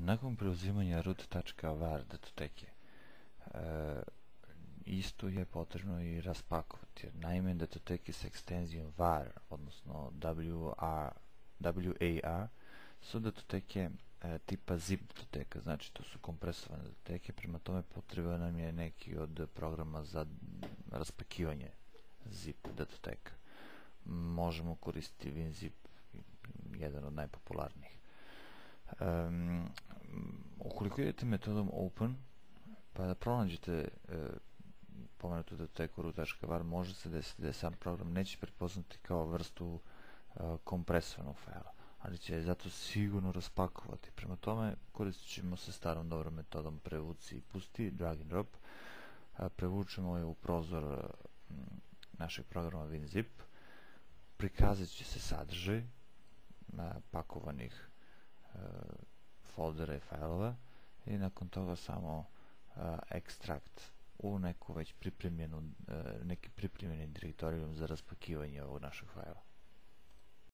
Nakon preuzimanja root.var datoteke, isto je potrebno i raspakovati, jer naime datoteke s ekstenzijom var, odnosno WAR, su datoteke tipa zip datoteka, znači to su kompresovane datoteke, prema tome potreba nam je neki od programa za raspakivanje zip datoteka. Možemo koristiti WinZip, jedan od najpopularnijih. Ukoliko idete metodom open, pa da pronađete pomenutu datoteku root.var, može se desiti da sam program neće prepoznati kao vrstu kompresovanog fajla, ali će zato sigurno raspakovati. Prema tome koristit ćemo se starom dobrom metodom prevuci i pusti, drag and drop. Prevučemo je u prozor našeg programa WinZip, prikazat će se sadržaj pakovanih foldera i failova i nakon toga samo ekstrakt u neku već pripremljenu, neki pripremljeni direktorijum za raspakivanje ovog našeg fajla.